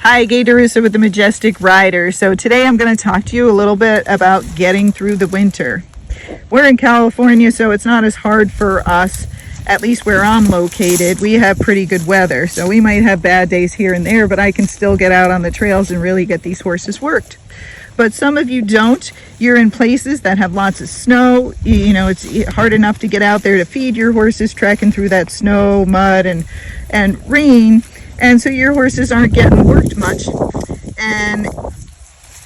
Hi, Gaye DeRusso with the Majestic Rider. So today I'm going to talk to you a little bit about getting through the winter. We're in California, so it's not as hard for us, at least where I'm located. We have pretty good weather, so we might have bad days here and there, but I can still get out on the trails and really get these horses worked. But some of you don't. You're in places that have lots of snow. You know, it's hard enough to get out there to feed your horses, trekking through that snow, mud, and rain. And so your horses aren't getting worked much, and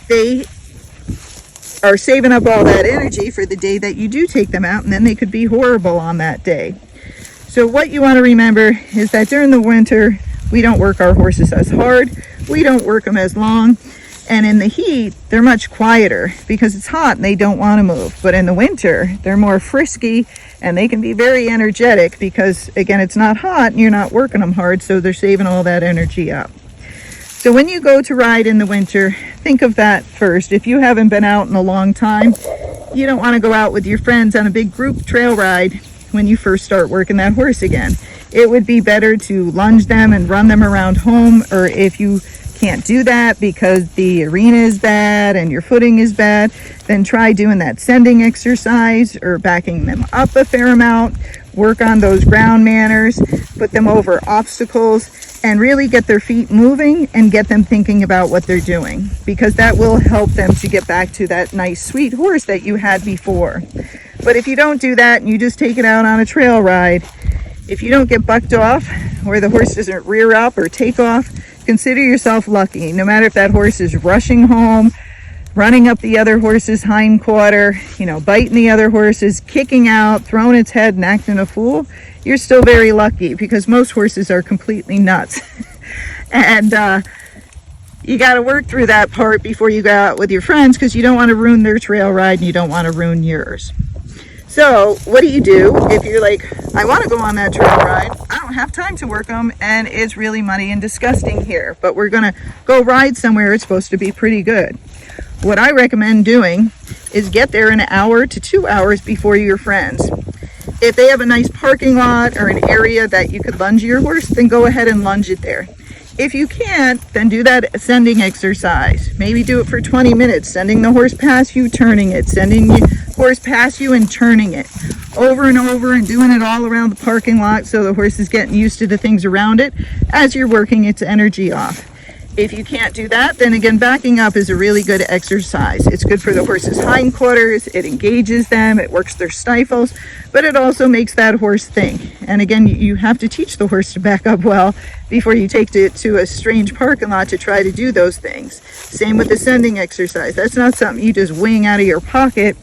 they are saving up all that energy for the day that you do take them out, and then they could be horrible on that day. So what you want to remember is that during the winter, we don't work our horses as hard, we don't work them as long, and in the heat, they're much quieter because it's hot and they don't want to move. But in the winter, they're more frisky and they can be very energetic because, again, it's not hot and you're not working them hard, so they're saving all that energy up. So when you go to ride in the winter, think of that first. If you haven't been out in a long time, you don't want to go out with your friends on a big group trail ride when you first start working that horse again. It would be better to lunge them and run them around home, or if you can't do that because the arena is bad and your footing is bad, then try doing that sending exercise or backing them up a fair amount. Work on those ground manners, put them over obstacles, and really get their feet moving and get them thinking about what they're doing, because that will help them to get back to that nice sweet horse that you had before. But if you don't do that and you just take it out on a trail ride, if you don't get bucked off or the horse doesn't rear up or take off, consider yourself lucky. No matter if that horse is rushing home, running up the other horse's hind quarter, biting the other horses, kicking out, throwing its head and acting a fool, you're still very lucky, because most horses are completely nuts. And you got to work through that part before you go out with your friends, because you don't want to ruin their trail ride and you don't want to ruin yours. So what do you do if you're like, I want to go on that trail ride, I don't have time to work them, and it's really muddy and disgusting here, but we're going to go ride somewhere it's supposed to be pretty good? What I recommend doing is get there an hour to 2 hours before your friends. If they have a nice parking lot or an area that you could lunge your horse, then go ahead and lunge it there. If you can't, then do that sending exercise. Maybe do it for 20 minutes, sending the horse past you, turning it, sending the horse past you and turning it over and over, and doing it all around the parking lot so the horse is getting used to the things around it as you're working its energy off. If you can't do that, then again, backing up is a really good exercise. It's good for the horse's hindquarters, it engages them, it works their stifles, but it also makes that horse think. And again, you have to teach the horse to back up well before you take it to a strange parking lot to try to do those things. Same with the sending exercise. That's not something you just wing out of your pocket,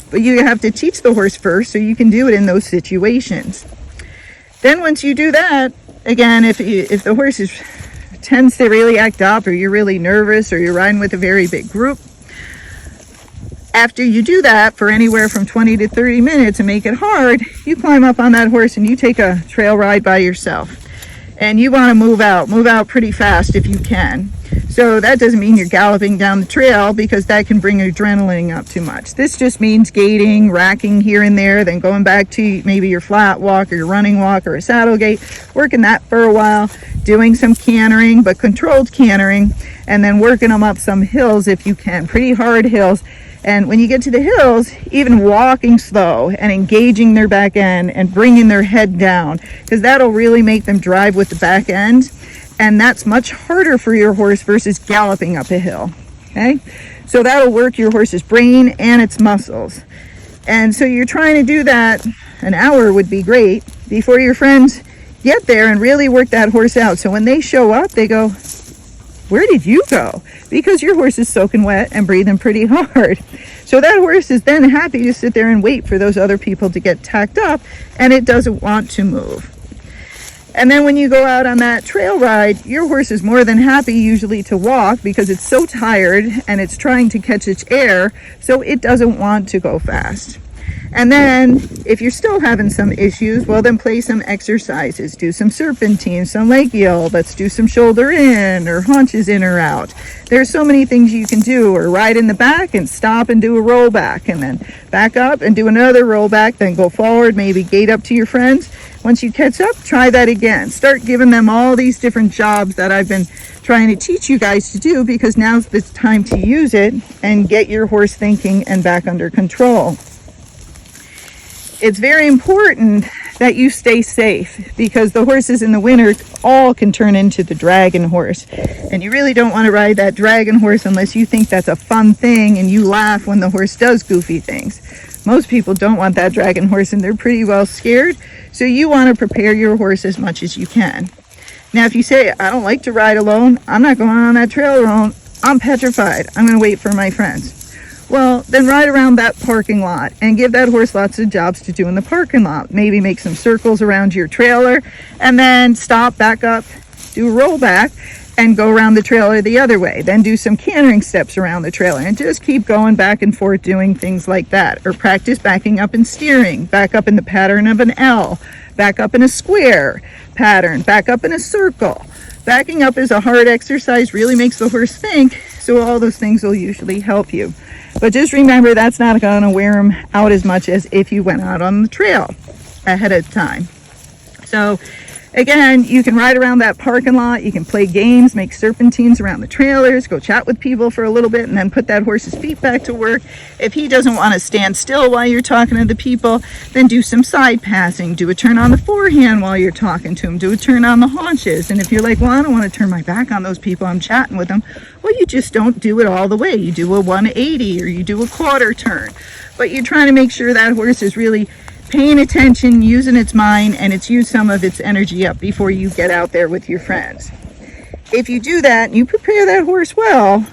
but you have to teach the horse first so you can do it in those situations. Then once you do that, again, if the horse tends to really act up, or you're really nervous, or you're riding with a very big group, after you do that for anywhere from 20 to 30 minutes and make it hard, you climb up on that horse and you take a trail ride by yourself. And you want to move out pretty fast if you can. So that doesn't mean you're galloping down the trail, because that can bring adrenaline up too much. This just means gaiting, racking here and there, then going back to maybe your flat walk or your running walk or a saddle gait, working that for a while, doing some cantering, but controlled cantering, and then working them up some hills if you can, pretty hard hills. And when you get to the hills, even walking slow and engaging their back end and bringing their head down, because that'll really make them drive with the back end. And that's much harder for your horse versus galloping up a hill. Okay? So that'll work your horse's brain and its muscles. And so you're trying to do that, an hour would be great, before your friends get there and really work that horse out. So when they show up, they go, where did you go? Because your horse is soaking wet and breathing pretty hard. So that horse is then happy to sit there and wait for those other people to get tacked up, and it doesn't want to move. And then when you go out on that trail ride, your horse is more than happy usually to walk, because it's so tired and it's trying to catch its air, so it doesn't want to go fast. And then if you're still having some issues, well, then play some exercises. Do some serpentine, some leg yield. Let's do some shoulder in or haunches in or out. There's so many things you can do. Or ride in the back and stop and do a roll back, and then back up and do another roll back, then go forward, maybe gate up to your friends. Once you catch up, try that again. Start giving them all these different jobs that I've been trying to teach you guys to do, because now's the time to use it and get your horse thinking and back under control. It's very important that you stay safe, because the horses in the winter all can turn into the dragon horse. And you really don't want to ride that dragon horse unless you think that's a fun thing and you laugh when the horse does goofy things. Most people don't want that dragon horse and they're pretty well scared. So you want to prepare your horse as much as you can. Now, if you say, I don't like to ride alone, I'm not going on that trail alone, I'm petrified, I'm going to wait for my friends. Well, then ride around that parking lot and give that horse lots of jobs to do in the parking lot. Maybe make some circles around your trailer and then stop, back up, do a rollback and go around the trailer the other way. Then do some cantering steps around the trailer and just keep going back and forth doing things like that. Or practice backing up and steering, back up in the pattern of an L, back up in a square pattern, back up in a circle. Backing up is a hard exercise, really makes the horse think, so all those things will usually help you. But just remember, that's not going to wear them out as much as if you went out on the trail ahead of time. So again, you can ride around that parking lot, you can play games, make serpentines around the trailers, go chat with people for a little bit, and then put that horse's feet back to work. If he doesn't want to stand still while you're talking to the people, then do some side passing, do a turn on the forehand while you're talking to him, do a turn on the haunches. And if you're like, well, I don't want to turn my back on those people, I'm chatting with them, well, you just don't do it all the way. You do a 180 or you do a quarter turn, but you're trying to make sure that horse is really paying attention, using its mind, and it's used some of its energy up before you get out there with your friends. If you do that and you prepare that horse well,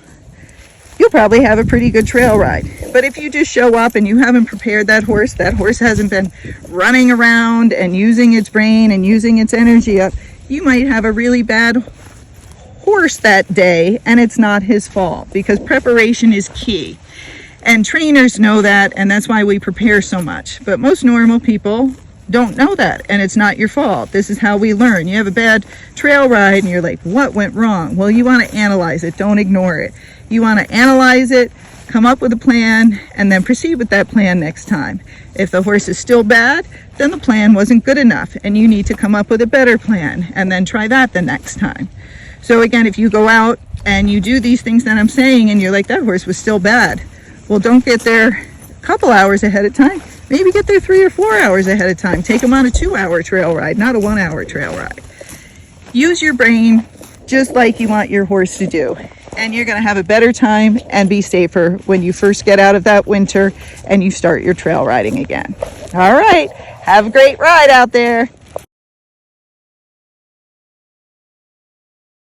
you'll probably have a pretty good trail ride. But if you just show up and you haven't prepared that horse hasn't been running around and using its brain and using its energy up, you might have a really bad horse that day, and it's not his fault, because preparation is key. And trainers know that, and that's why we prepare so much. But most normal people don't know that, and it's not your fault. This is how we learn. You have a bad trail ride, and you're like, what went wrong? Well, you want to analyze it. Don't ignore it. You want to analyze it, come up with a plan, and then proceed with that plan next time. If the horse is still bad, then the plan wasn't good enough, and you need to come up with a better plan, and then try that the next time. So again, if you go out and you do these things that I'm saying, and you're like, that horse was still bad, well, don't get there a couple hours ahead of time. Maybe get there 3 or 4 hours ahead of time. Take them on a 2-hour trail ride, not a 1-hour trail ride. Use your brain just like you want your horse to do. And you're going to have a better time and be safer when you first get out of that winter and you start your trail riding again. All right. Have a great ride out there.